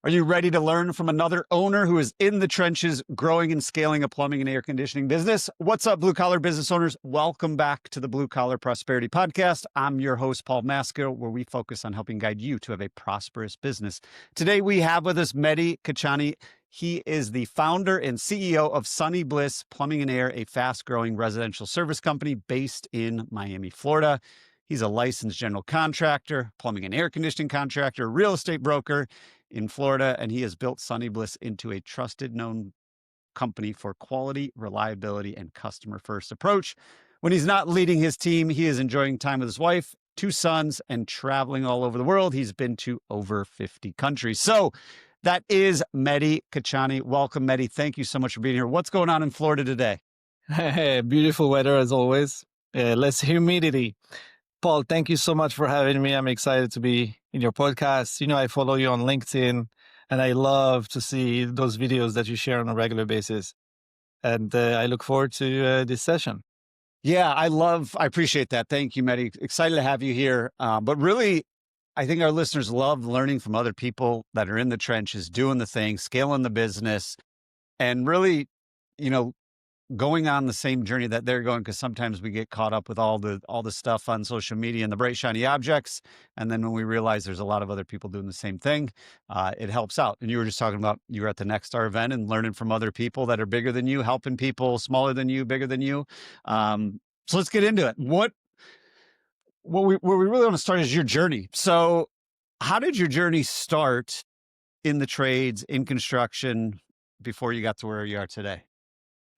Are you ready to learn from another owner who is in the trenches, growing and scaling a plumbing and air conditioning business? What's up, blue collar business owners? Welcome back to the Blue Collar Prosperity Podcast. I'm your host, Paul Masco, where we focus on helping guide you to have a prosperous business. Today, we have with us Mehdi Khachani. He is the founder and CEO of Sunny Bliss Plumbing and Air, a fast-growing residential service company based in Miami, Florida. He's a licensed general contractor, plumbing and air conditioning contractor, real estate broker in Florida, and he has built Sunny Bliss into a trusted, known company for quality, reliability, and customer-first approach. When he's not leading his team, he is enjoying time with his wife, 2 sons, and traveling all over the world. He's been to over 50 countries. So that is Mehdi Khachani. Welcome, Mehdi. Thank you so much for being here. What's going on in Florida today? Beautiful weather as always. Less humidity. Paul, thank you so much for having me. I'm excited to be in your podcast. You know, I follow you on LinkedIn, and I love to see those videos that you share on a regular basis. And I look forward to this session. Yeah, I appreciate that. Thank you, Mehdi. Excited to have you here. But really, I think our listeners love learning from other people that are in the trenches, doing the thing, scaling the business, and really, going on the same journey that they're going, because sometimes we get caught up with all the stuff on social media and the bright, shiny objects. And then when we realize there's a lot of other people doing the same thing, it helps out. And you were just talking about, you were at the Next Star event and learning from other people that are bigger than you, helping people smaller than you, bigger than you. So let's get into it. Where we really want to start is your journey. So how did your journey start in the trades, in construction, before you got to where you are today?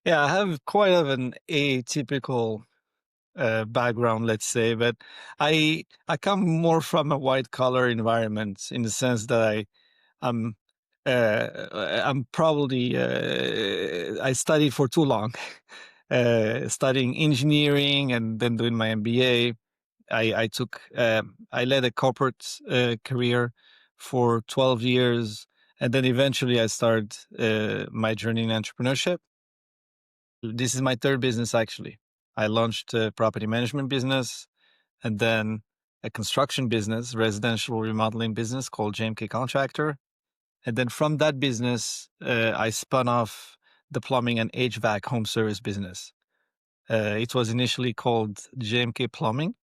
Yeah, I have quite of an atypical background, let's say, but I come more from a white collar environment in the sense that I'm probably I studied for too long, studying engineering and then doing my MBA. I led a corporate career for 12 years, and then eventually I started my journey in entrepreneurship. This is my third business, actually. I launched a property management business and then a construction business, residential remodeling business called JMK Contractor. And then from that business, I spun off the plumbing and HVAC home service business. It was initially called JMK Plumbing.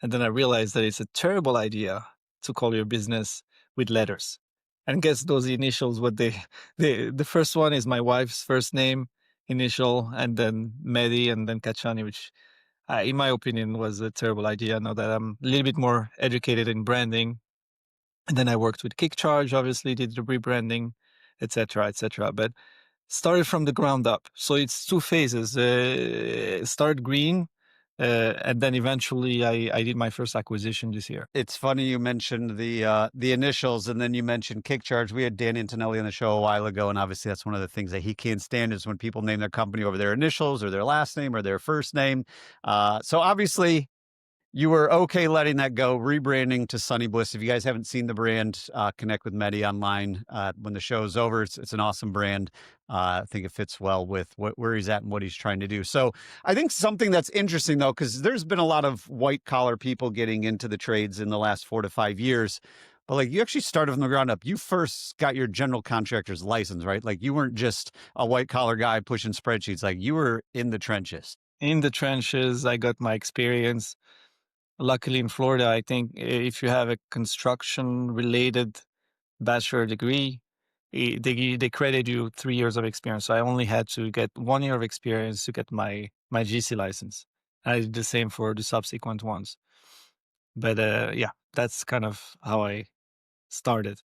And then I realized that it's a terrible idea to call your business with letters. And guess those initials, the first one is my wife's first name, initial, and then Mehdi, and then Khachani, which in my opinion was a terrible idea. Now that I'm a little bit more educated in branding. And then I worked with KickCharge, obviously did the rebranding, etc., etc. But started from the ground up. So it's 2 phases. Start green, and then eventually I did my first acquisition this year. It's funny you mentioned the initials, and then you mentioned KickCharge. We had Dan Antonelli on the show a while ago, and obviously that's one of the things that he can't stand is when people name their company over their initials or their last name or their first name. So obviously you were okay letting that go, rebranding to Sunny Bliss. If you guys haven't seen the brand, connect with Mehdi online when the show is over. It's an awesome brand. I think it fits well with where he's at and what he's trying to do. So I think something that's interesting, though, because there's been a lot of white-collar people getting into the trades in the last 4 to 5 years. But like you actually started from the ground up. You first got your general contractor's license, right? Like you weren't just a white-collar guy pushing spreadsheets. Like you were in the trenches. In the trenches, I got my experience. Luckily in Florida, I think if you have a construction-related bachelor degree, they credit you 3 years of experience. So I only had to get 1 year of experience to get my GC license. I did the same for the subsequent ones. But yeah, that's kind of how I started.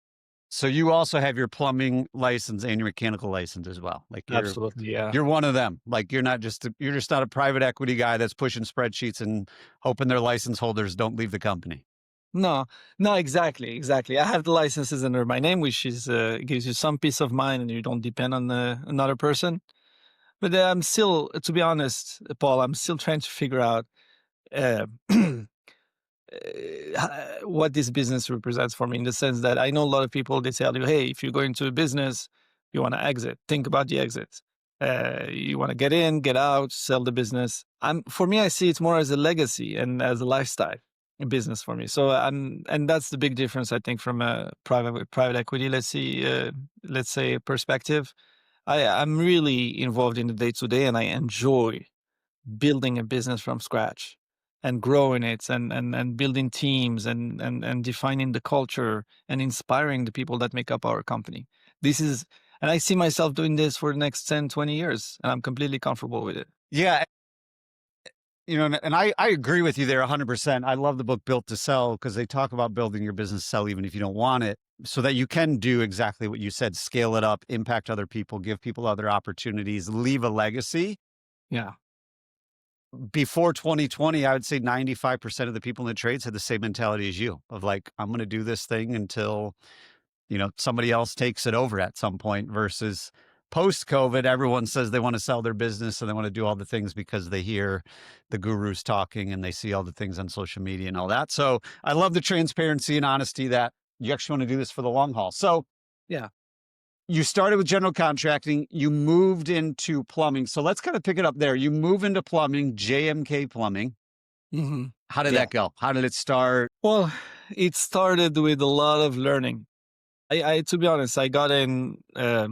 So you also have your plumbing license and your mechanical license as well. Like Absolutely, yeah. You're one of them. Like you're just not a private equity guy that's pushing spreadsheets and hoping their license holders don't leave the company. No, exactly. I have the licenses under my name, which is gives you some peace of mind, and you don't depend on another person. But I'm still, to be honest, Paul, I'm still trying to figure out what this business represents for me, in the sense that I know a lot of people, they tell you, hey, if you go into a business, you want to exit, think about the exit. You want to get in, get out, sell the business. For me, I see it more as a legacy and as a lifestyle. business for me. So and that's the big difference, I think, from a private equity, let's say, perspective. I'm really involved in the day to day, and I enjoy building a business from scratch and growing it, and building teams, and defining the culture and inspiring the people that make up our company. This is, and I see myself doing this for the next 10, 20 years, and I'm completely comfortable with it. Yeah. And I agree with you there 100%. I love the book Built to Sell because they talk about building your business sell even if you don't want it, so that you can do exactly what you said, scale it up, impact other people, give people other opportunities, leave a legacy. Yeah. Before 2020, I would say 95% of the people in the trades had the same mentality as you of like, I'm going to do this thing until, somebody else takes it over at some point, versus post COVID, everyone says they want to sell their business and they want to do all the things because they hear the gurus talking and they see all the things on social media and all that. So I love the transparency and honesty that you actually want to do this for the long haul. So Yeah. you started with general contracting, you moved into plumbing. So let's kind of pick it up there. You move into plumbing, JMK Plumbing. Hmm. How did Yeah. that go? How did it start? Well, it started with a lot of learning. I to be honest, I got in a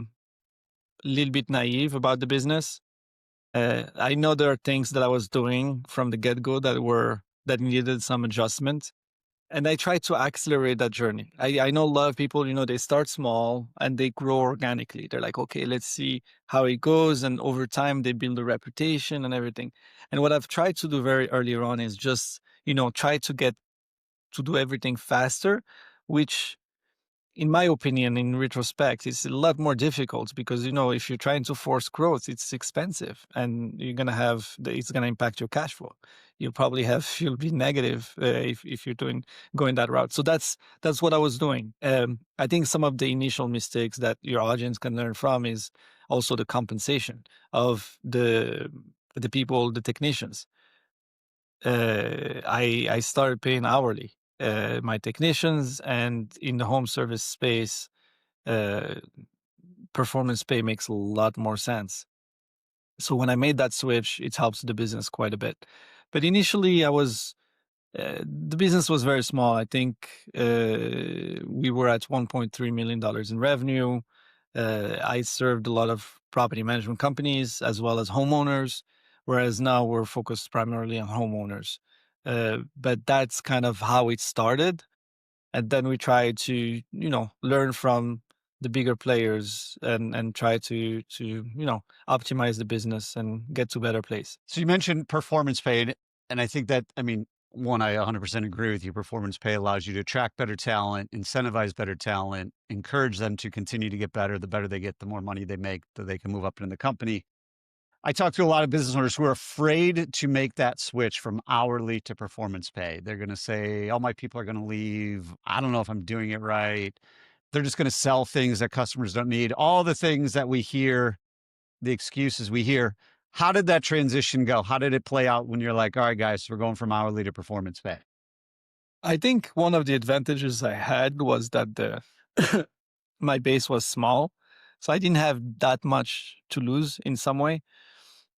little bit naive about the business. I know there are things that I was doing from the get go that needed some adjustment, and I tried to accelerate that journey. I know a lot of people, they start small and they grow organically. They're like, okay, let's see how it goes, and over time they build a reputation and everything. And what I've tried to do very earlier on is just try to get to do everything faster, which, in my opinion, in retrospect, it's a lot more difficult because, if you're trying to force growth, it's expensive, and it's going to impact your cash flow. You'll be negative if you're going that route. So that's what I was doing. I think some of the initial mistakes that your audience can learn from is also the compensation of the people, the technicians. I started paying hourly my technicians, and in the home service space, uh, performance pay makes a lot more sense. So when I made that switch, it helps the business quite a bit. But initially, the business was very small. I think we were at $1.3 million in revenue. I served a lot of property management companies as well as homeowners, whereas now we're focused primarily on homeowners. But that's kind of how it started. And then we try to, learn from the bigger players, and try to optimize the business and get to a better place. So you mentioned performance pay, and I think that, one, I 100% agree with you. Performance pay allows you to attract better talent, incentivize better talent, encourage them to continue to get better. The better they get, the more money they make, that they can move up in the company. I talk to a lot of business owners who are afraid to make that switch from hourly to performance pay. They're going to say, oh, my people are going to leave. I don't know if I'm doing it right. They're just going to sell things that customers don't need. All the things that we hear, the excuses we hear. How did that transition go? How did it play out when you're like, all right, guys, we're going from hourly to performance pay? I think one of the advantages I had was that the my base was small, so I didn't have that much to lose in some way.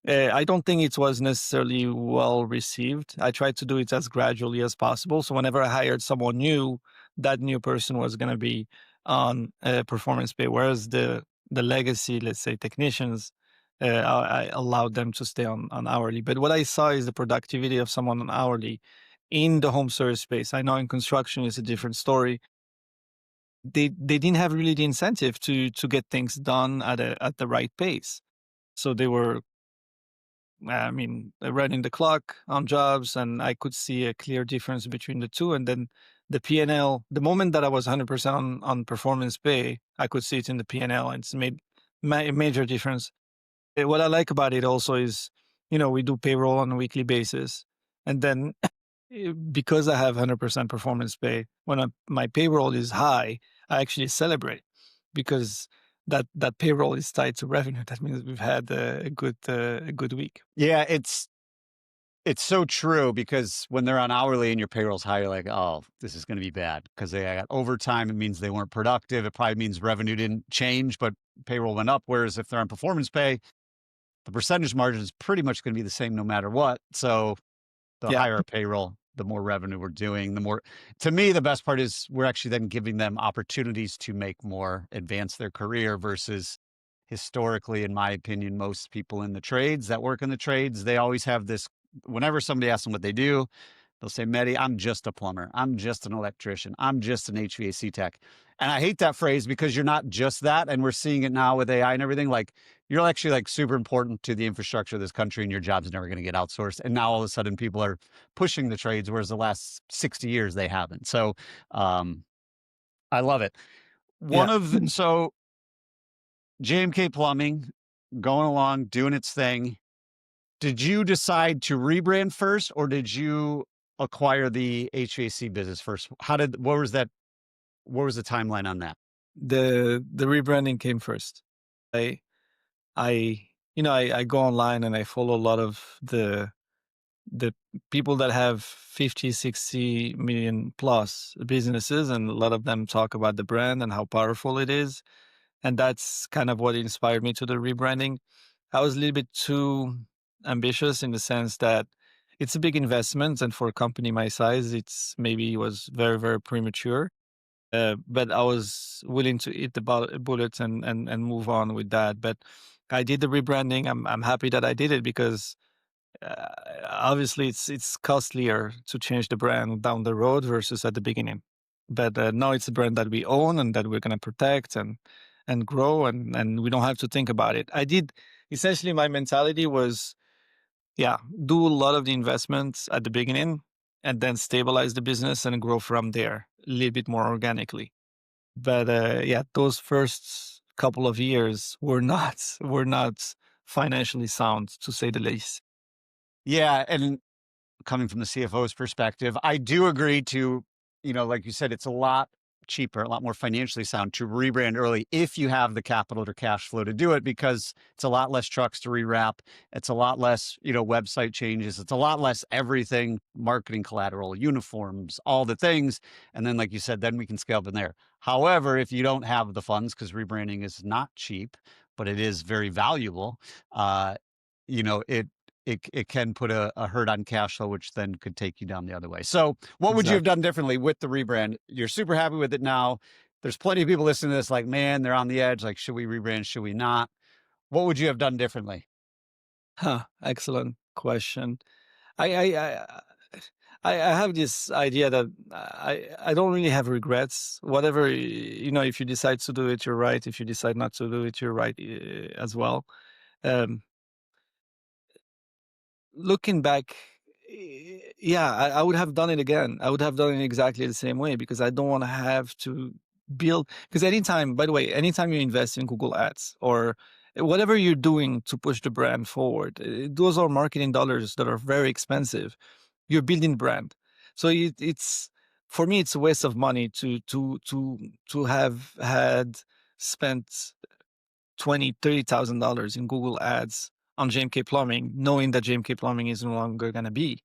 I don't think it was necessarily well received. I tried to do it as gradually as possible. So whenever I hired someone new, that new person was going to be on performance pay, whereas the legacy, let's say, technicians, I allowed them to stay on hourly. But what I saw is the productivity of someone on hourly in the home service space. I know in construction is a different story. They didn't have really the incentive to get things done at the right pace. So they were, running the clock on jobs, and I could see a clear difference between the two. And then the P&L, the moment that I was 100% on performance pay, I could see it in the P&L, and it's made a major difference. What I like about it also is, we do payroll on a weekly basis. And then because I have 100% performance pay, when my payroll is high, I actually celebrate because that payroll is tied to revenue. That means we've had a good week. Yeah, it's so true, because when they're on hourly and your payroll's high, you're like, oh, this is going to be bad because they got overtime. It means they weren't productive. It probably means revenue didn't change, but payroll went up. Whereas if they're on performance pay, the percentage margin is pretty much going to be the same no matter what. So the Yeah. higher payroll the more revenue we're doing, the more, to me, the best part is we're actually then giving them opportunities to make more, advance their career versus historically, in my opinion, most people in the trades that work in the trades, they always have this, whenever somebody asks them what they do, they'll say, Mehdi, I'm just a plumber. I'm just an electrician. I'm just an HVAC tech. And I hate that phrase because you're not just that. And we're seeing it now with AI and everything. Like, you're actually like super important to the infrastructure of this country, and your job's never going to get outsourced. And now all of a sudden people are pushing the trades, whereas the last 60 years they haven't. So I love it. Yeah. So JMK Plumbing going along, doing its thing. Did you decide to rebrand first, or did you acquire the HVAC business first? What was the timeline on that? The rebranding came first. I I go online and I follow a lot of the people that have 50, 60 million plus businesses, and a lot of them talk about the brand and how powerful it is. And that's kind of what inspired me to the rebranding. I was a little bit too ambitious in the sense that it's a big investment, and for a company my size, it's maybe was very, very premature. But I was willing to eat the bullet and move on with that. But I did the rebranding. I'm happy that I did it because uh, obviously it's costlier to change the brand down the road versus at the beginning. But now it's a brand that we own and that we're going to protect and grow, and we don't have to think about it. I did essentially, my mentality was, yeah, do a lot of the investments at the beginning and then stabilize the business and grow from there a little bit more organically. But yeah, those first couple of years were not financially sound, to say the least. Yeah, and coming from the CFO's perspective, I do agree to, like you said, it's a lot cheaper, a lot more financially sound to rebrand early if you have the capital or cash flow to do it, because it's a lot less trucks to rewrap. It's a lot less, website changes. It's a lot less everything, marketing collateral, uniforms, all the things. And then, like you said, then we can scale from there. However, if you don't have the funds, because rebranding is not cheap, but it is very valuable, it can put a hurt on cash flow, which then could take you down the other way. So what would you have Exactly. done differently with the rebrand? You're super happy with it now. There's plenty of people listening to this like, man, they're on the edge. Like, should we rebrand? Should we not? What would you have done differently? Huh, excellent question. I I I I have this idea that I don't really have regrets. Whatever, if you decide to do it, you're right. If you decide not to do it, you're right as well. Um, Looking back, yeah, I would have done it again. I would have done it exactly the same way because I don't want to have to build. Because anytime, by the way, anytime you invest in Google Ads or whatever you're doing to push the brand forward, those are marketing dollars that are very expensive. You're building brand, so it's for me, it's a waste of money to have had spent 20, $30,000 in Google Ads on JMK Plumbing, knowing that JMK Plumbing is no longer going to be.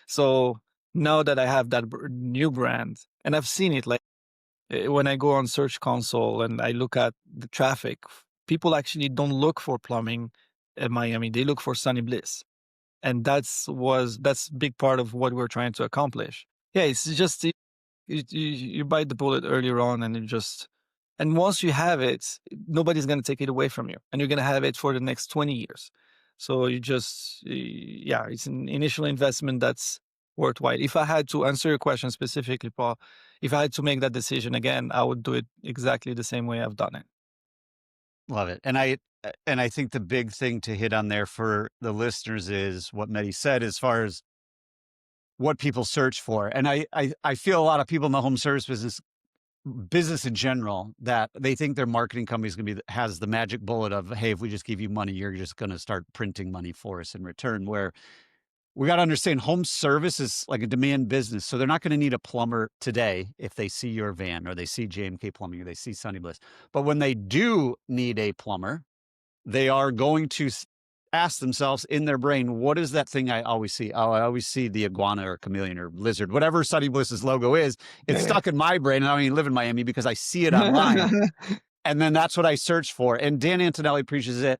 So now that I have that new brand, and I've seen it, like when I go on Search Console and I look at the traffic, people actually don't look for plumbing at Miami; they look for Sunny Bliss, and that's a big part of what we're trying to accomplish. Yeah, it's just you bite the bullet earlier on, and and once you have it, nobody's going to take it away from you, and you're going to have it for the next 20 years. So yeah, it's an initial investment that's worthwhile. If I had to answer your question specifically, Paul, if I had to make that decision again, I would do it exactly the same way I've done it. Love it. And I think the big thing to hit on there for the listeners is what Mehdi said, as far as what people search for. And I feel a lot of people in the home service business in general, that they think their marketing company is going to has the magic bullet of, hey, if we just give you money, you're just going to start printing money for us in return. Where we got to understand, home service is like a demand business. So they're not going to need a plumber today if they see your van or they see JMK Plumbing or they see Sunny Bliss. But when they do need a plumber, they are going to ask themselves in their brain, what is that thing I always see? Oh, I always see the iguana or chameleon or lizard, whatever Sunny Bliss's logo is. It's Yeah. stuck in my brain. And I don't even live in Miami because I see it online. And then that's what I search for. And Dan Antonelli preaches it.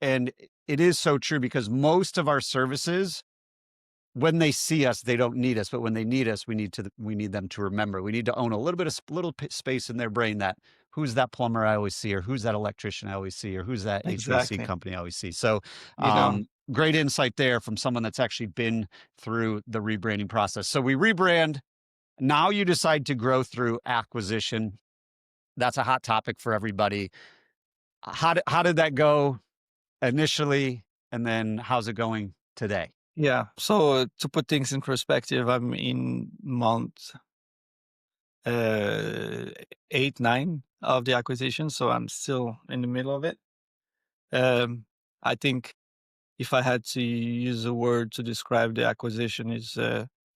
And it is so true, because most of our services when they see us, they don't need us, but when they need us, we need them to remember. We need to own a little bit of space in their brain that who's that plumber I always see, or who's that electrician I always see, or who's that HVAC Exactly. company I always see. So, You know, great insight there from someone that's actually been through the rebranding process. So we rebrand. Now you decide to grow through acquisition. That's a hot topic for everybody. How did that go initially, and then how's it going today? yeah. So to put things in perspective, I'm in month uh, 8, 9 of the acquisition, so I'm still in the middle of it. Um, I think if I had to use a word to describe the acquisition, is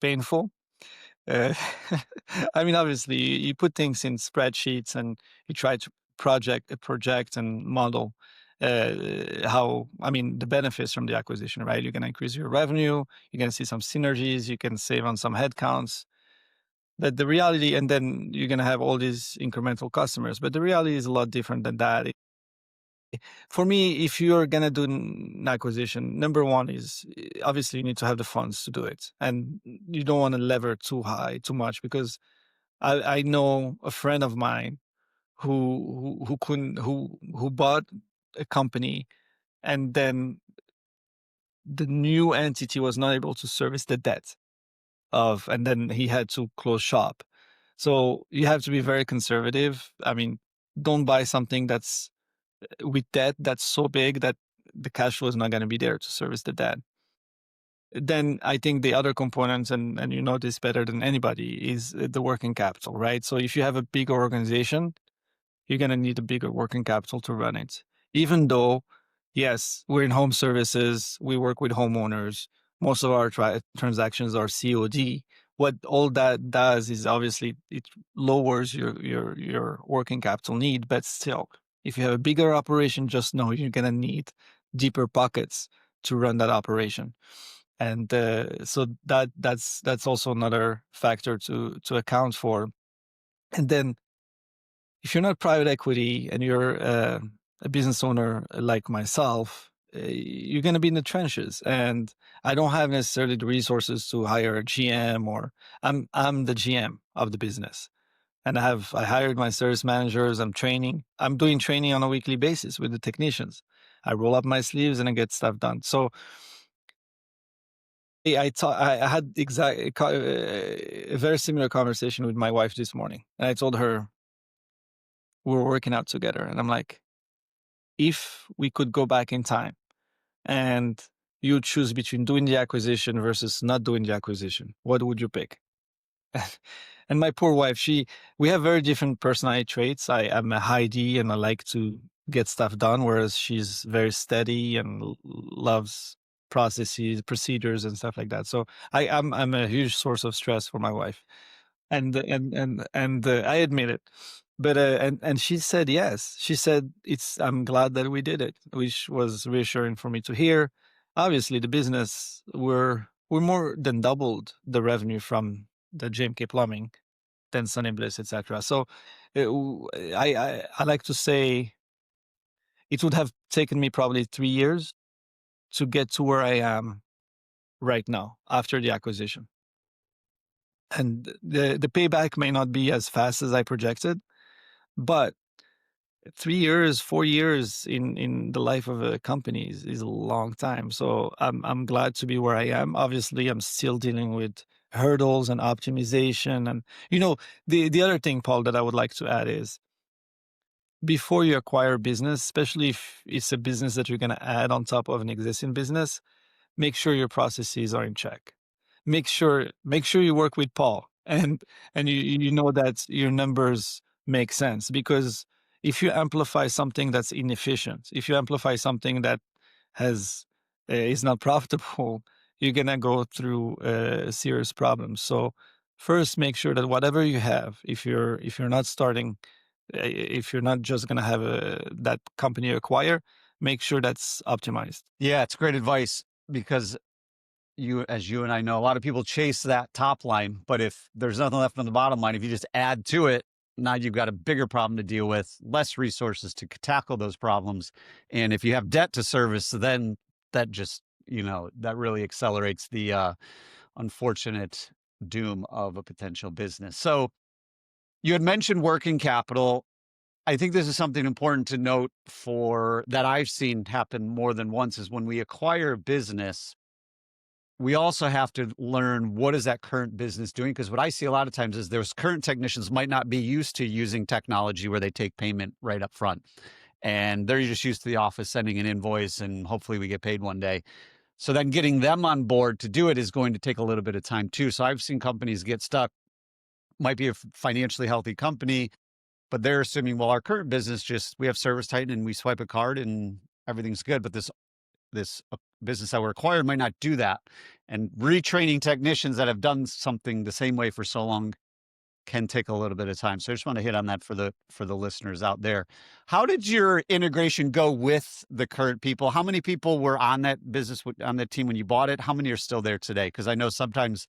painful. Uh, I mean, obviously, you put things in spreadsheets and you try to project and model how, I mean, the benefits from the acquisition, right? You're going to increase your revenue, you're going to see some synergies, you can save on some headcounts. But the reality, and then you're going to have all these incremental customers. But the reality is a lot different than that. For me, if you're going to do an acquisition, number one is obviously you need to have the funds to do it. And you don't want to lever too high, too much, because I know a friend of mine who couldn't who bought a company, and then the new entity was not able to service the debt of, and then he had to close shop. So you have to be very conservative. I mean, don't buy something that's with debt that's so big that the cash flow is not going to be there to service the debt. Then I think the other components, and you know this better than anybody, is the working capital, right? So if you have a big organization, you're going to need a bigger working capital to run it. Even though, yes, we're in home services, we work with homeowners, most of our transactions are COD. What all that does is obviously it lowers your working capital need, but still, if you have a bigger operation, just know you're going to need deeper pockets to run that operation. And so that's also another factor to account for. And then if you're not private equity and you're a business owner like myself, you're going to be in the trenches. And I don't have necessarily the resources to hire a GM, or I'm the GM of the business. And I hired my service managers. I'm doing training on a weekly basis with the technicians. I roll up my sleeves and I get stuff done. So I had a very similar conversation with my wife this morning. And I told her, we're working out together. And I'm like, if we could go back in time and you choose between doing the acquisition versus not doing the acquisition, what would you pick? And my poor wife, we have very different personality traits. I'm a high D and I like to get stuff done, whereas she's very steady and loves processes, procedures, and stuff like that. So I'm a huge source of stress for my wife, and I admit it. But and she said yes. She said I'm glad that we did it, which was reassuring for me to hear. Obviously, the business we're more than doubled the revenue from the JMK Plumbing than Sunny Bliss, etc. So I like to say it would have taken me probably 3 years to get to where I am right now after the acquisition. And the payback may not be as fast as I projected, but 3 years, 4 years in the life of a company is a long time. So I'm glad to be where I am. Obviously, I'm still dealing with hurdles and optimization. And the other thing, Paul, that I would like to add is before you acquire a business, especially if it's a business that you're going to add on top of an existing business, make sure your processes are in check. Make sure you work with Paul and you know that your numbers make sense, because if you amplify something that's inefficient, if you amplify something that has is not profitable, you're gonna go through serious problems. So first, make sure that whatever you have, if you're not starting, if you're not just gonna have that company acquire, make sure that's optimized. Yeah, it's great advice because as you and I know, a lot of people chase that top line, but if there's nothing left on the bottom line, if you just add to it, now you've got a bigger problem to deal with, less resources to tackle those problems. And if you have debt to service, then that just that really accelerates the unfortunate doom of a potential business. So you had mentioned working capital. I think this is something important to note for that I've seen happen more than once is when we acquire a business, we also have to learn what is that current business doing? Because what I see a lot of times is those current technicians might not be used to using technology where they take payment right up front. And they're just used to the office sending an invoice and hopefully we get paid one day. So then getting them on board to do it is going to take a little bit of time too. So I've seen companies get stuck, might be a financially healthy company, but they're assuming, well, our current business we have Service Titan and we swipe a card and everything's good. But this business that we're acquired might not do that. And retraining technicians that have done something the same way for so long can take a little bit of time. So I just want to hit on that for the listeners out there. How did your integration go with the current people? How many people were on that business, on that team when you bought it? How many are still there today? Because I know sometimes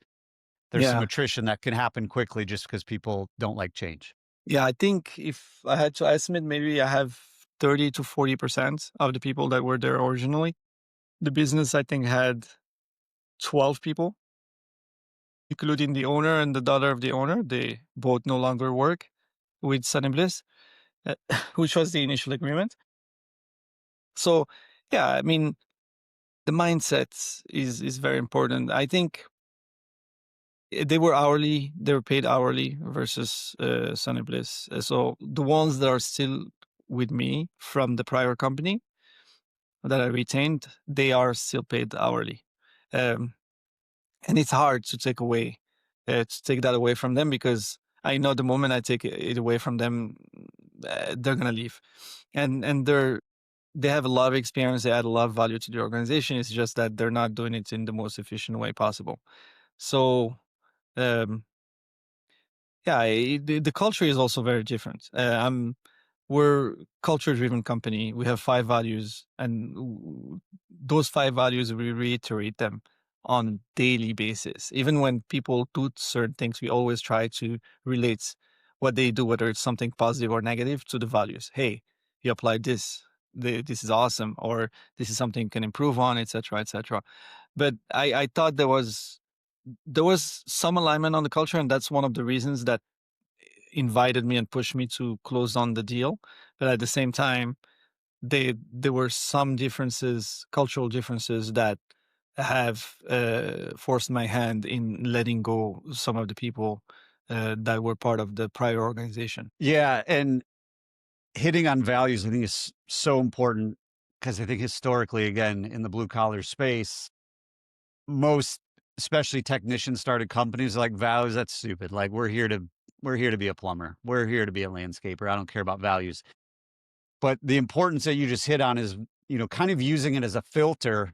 there's some Yeah. attrition that can happen quickly just because people don't like change. Yeah. I think if I had to estimate, maybe I have 30 to 40% of the people that were there originally. The business, I think, had 12 people, including the owner and the daughter of the owner. They both no longer work with Sunny Bliss, which was the initial agreement. So, yeah, I mean, the mindset is very important. I think they were paid hourly versus Sunny Bliss. So the ones that are still with me from the prior company that I retained, they are still paid hourly. Um, and it's hard to take that away from them, because I know the moment I take it away from them, they're gonna leave, and they have a lot of experience. They add a lot of value to the organization. It's just that they're not doing it in the most efficient way possible. So, um, yeah, the culture is also very different. We're culture-driven company. We have 5 values, and those 5 values, we reiterate them on a daily basis. Even when people do certain things, we always try to relate what they do, whether it's something positive or negative, to the values. Hey, you applied this. This is awesome, or this is something you can improve on, etc., etc. But I thought there was some alignment on the culture, and that's one of the reasons that invited me and pushed me to close on the deal. But at the same time, there were some differences, cultural differences, that have forced my hand in letting go some of the people that were part of the prior organization. Yeah. And hitting on values, I think, is so important because I think historically, again, in the blue collar space, most, especially technician started companies, are like, values, that's stupid. Like, we're here to be a plumber. We're here to be a landscaper. I don't care about values. But the importance that you just hit on is, kind of using it as a filter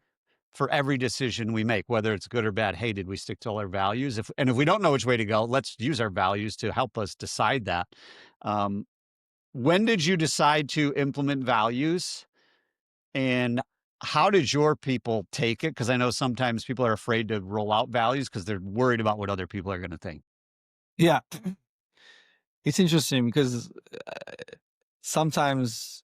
for every decision we make, whether it's good or bad. Hey, did we stick to all our values? If we don't know which way to go, let's use our values to help us decide that. When did you decide to implement values, and how did your people take it? Because I know sometimes people are afraid to roll out values because they're worried about what other people are going to think. Yeah, it's interesting because sometimes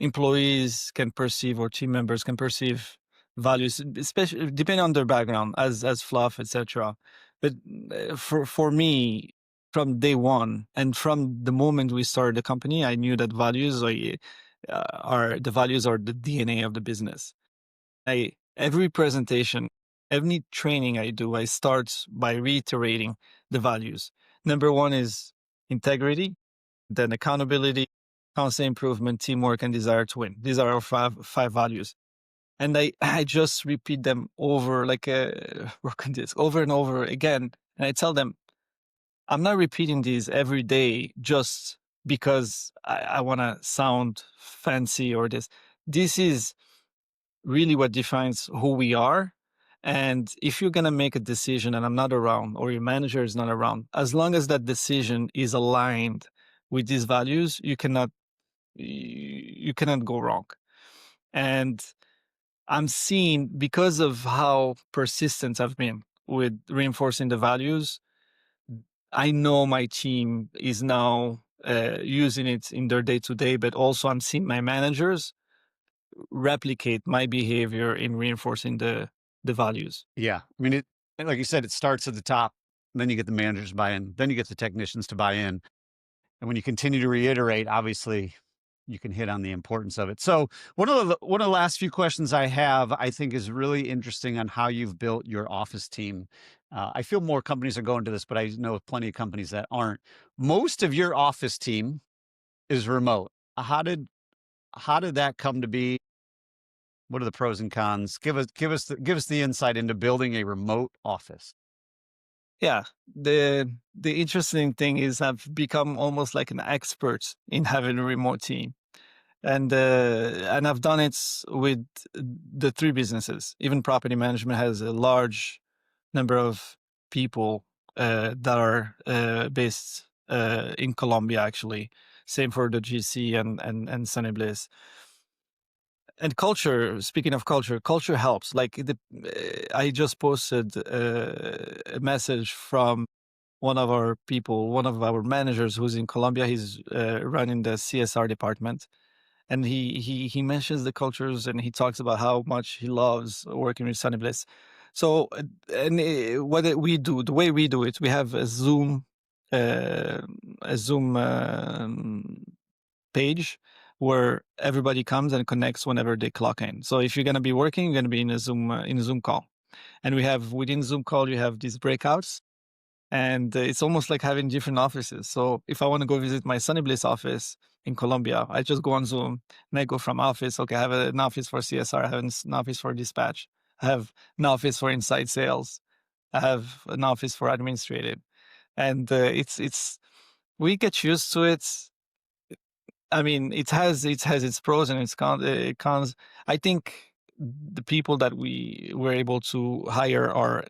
employees can perceive, or team members can perceive, values, especially depending on their background, as fluff, etc. But for me, from day one, and from the moment we started the company, I knew that values are the DNA of the business. Every presentation, every training I do, I start by reiterating the values. Number one is integrity, then accountability, constant improvement, teamwork, and desire to win. These are our five values. And I just repeat them over, like work on this over and over again. And I tell them, I'm not repeating these every day just because I want to sound fancy or this. This is really what defines who we are. And if you're going to make a decision and I'm not around, or your manager is not around, as long as that decision is aligned with these values, you cannot go wrong. And I'm seeing, because of how persistent I've been with reinforcing the values, I know my team is now using it in their day to day, but also I'm seeing my managers replicate my behavior in reinforcing the the values. Yeah. I mean, like you said, it starts at the top, and then you get the managers to buy in, then you get the technicians to buy in. And when you continue to reiterate, obviously you can hit on the importance of it. So one of the last few questions I have, I think is really interesting on how you've built your office team. I feel more companies are going to this, but I know plenty of companies that aren't. Most of your office team is remote. How did that come to be? What are the pros and cons? Give us the insight into building a remote office. Yeah, the interesting thing is I've become almost like an expert in having a remote team, and I've done it with the three businesses. Even property management has a large number of people that are based in Colombia. Actually, same for the GC and Sunny Bliss. And culture. Speaking of culture, culture helps. Like I just posted a message from one of our managers who's in Colombia. He's running the CSR department, and he mentions the cultures and he talks about how much he loves working with Sunny Bliss. So, we do, the way we do it, we have uh, a Zoom page where everybody comes and connects whenever they clock in. So if you're going to be working, you're going to be in a Zoom call, and we have within Zoom call you have these breakouts, and it's almost like having different offices. So if I want to go visit my Sunny Bliss office in Colombia, I just go on Zoom and I go from office. Okay, I have an office for CSR, I have an office for dispatch, I have an office for inside sales, I have an office for administrative, and it's we get used to it. I mean, it has its pros and its cons. I think the people that we were able to hire are,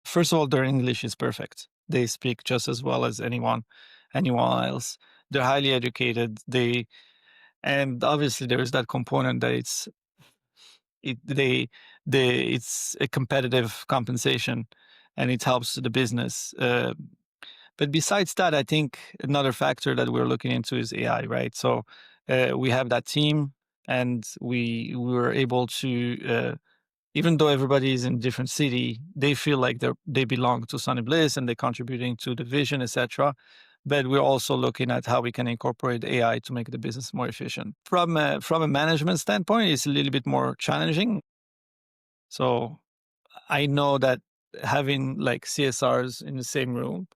first of all, their English is perfect. They speak just as well as anyone else. They're highly educated. And obviously there is that component that it they it's a competitive compensation, and it helps the business. But besides that, I think another factor that we're looking into is AI, right? So we have that team, and we were able to, even though everybody is in different city, they feel like they belong to Sunny Bliss and they're contributing to the vision, etc. But we're also looking at how we can incorporate AI to make the business more efficient. From a management standpoint, it's a little bit more challenging. So I know that having like CSRs in the same room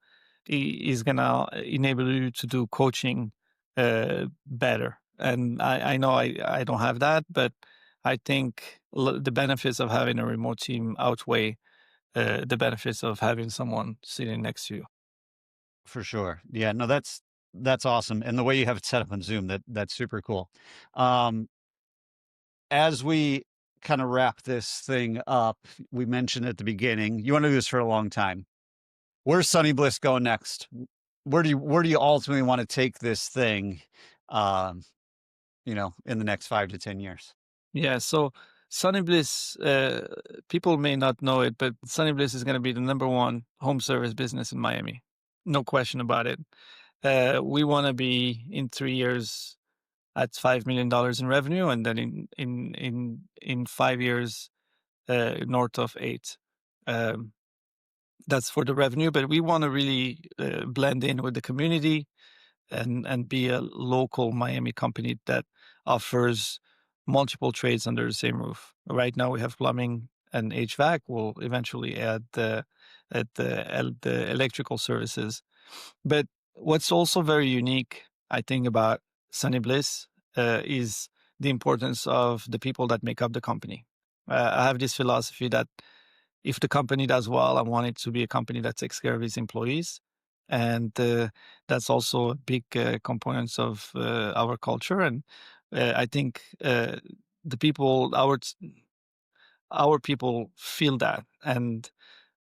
is gonna enable you to do coaching better. And I know I don't have that, but I think the benefits of having a remote team outweigh the benefits of having someone sitting next to you. For sure. Yeah, no, that's awesome. And the way you have it set up on Zoom, that's super cool. Um, as we kind of wrap this thing up, we mentioned at the beginning, you want to do this for a long time. Where's Sunny Bliss going next? Where do you ultimately want to take this thing, um, in the next 5 to 10 years? Yeah, so Sunny Bliss, people may not know it, but Sunny Bliss is going to be the number one home service business in Miami. No question about it. We want to be in 3 years at $5 million in revenue, and then in 5 years, north of eight. Um, that's for the revenue, but we want to really blend in with the community and be a local Miami company that offers multiple trades under the same roof. Right now, we have plumbing and HVAC. We'll eventually add the electrical services. But what's also very unique, I think, about Sunny Bliss is the importance of the people that make up the company. I have this philosophy that if the company does well, I want it to be a company that takes care of its employees. And that's also a big components of our culture. And I think the people, our people feel that. And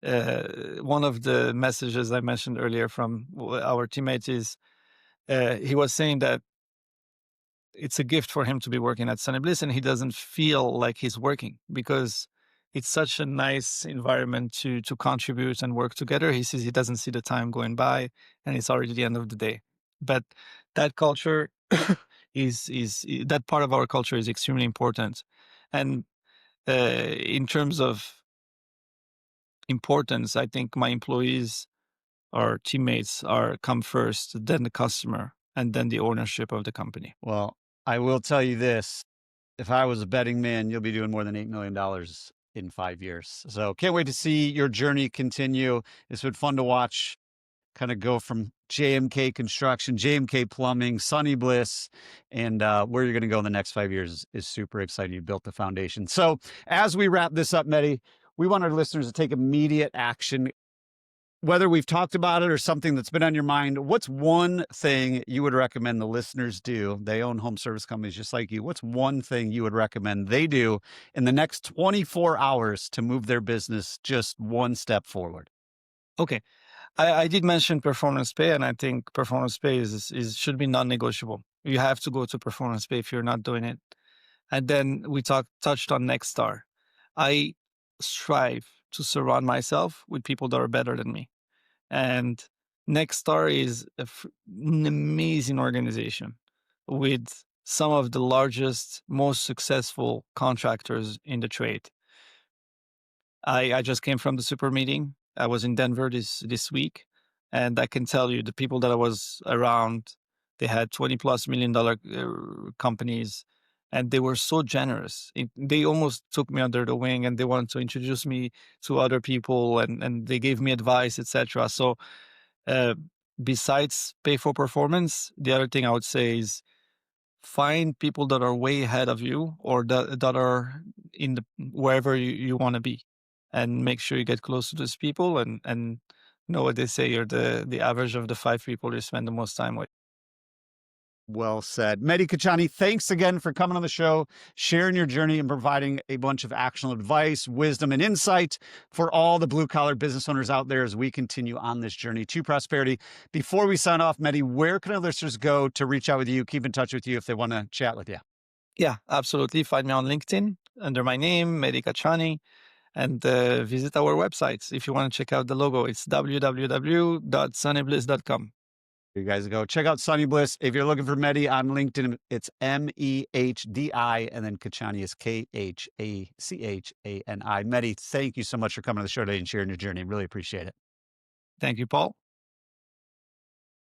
one of the messages I mentioned earlier from our teammates is he was saying that it's a gift for him to be working at Sunny Bliss, and he doesn't feel like he's working because it's such a nice environment to contribute and work together. He says he doesn't see the time going by, and it's already the end of the day. But that culture is that part of our culture is extremely important, and in terms of importance, I think my employees or teammates are come first, then the customer, and then the ownership of the company. Well, I will tell you this. If I was a betting man, you'll be doing more than $8 million in 5 years. So can't wait to see your journey continue. It's been fun to watch kind of go from JMK Construction, JMK Plumbing, Sunny Bliss, and where you're going to go in the next 5 years is super exciting. You built the foundation. So as we wrap this up, Mehdi, we want our listeners to take immediate action. Whether we've talked about it or something that's been on your mind, what's one thing you would recommend the listeners do? They own home service companies just like you. What's one thing you would recommend they do in the next 24 hours to move their business just one step forward? Okay. I did mention performance pay, and I think performance pay is should be non-negotiable. You have to go to performance pay if you're not doing it. And then we touched on Next Star. I strive to surround myself with people that are better than me. And Next Star is an amazing organization with some of the largest, most successful contractors in the trade. I just came from the super meeting. I was in Denver this week, and I can tell you the people that I was around, they had $20+ million companies, and they were so generous. They almost took me under the wing, and they wanted to introduce me to other people, and they gave me advice, etc. So, uh, besides pay for performance, the other thing I would say is find people that are way ahead of you or that are in the wherever you want to be, and make sure you get close to those people, and know what they say, you're the average of the 5 people you spend the most time with. Well said. Mehdi Khachani, thanks again for coming on the show, sharing your journey and providing a bunch of actionable advice, wisdom, and insight for all the blue collar business owners out there as we continue on this journey to prosperity. Before we sign off, Mehdi, where can our listeners go to reach out with you, keep in touch with you if they want to chat with you? Yeah, absolutely. Find me on LinkedIn under my name, Mehdi Khachani, and visit our websites if you want to check out the logo. It's www.sunnybliss.com. You guys go check out Sunny Bliss. If you're looking for Mehdi on LinkedIn, it's Mehdi, and then Khachani is Khachani. Mehdi, thank you so much for coming on the show today and sharing your journey. Really appreciate it. Thank you, Paul.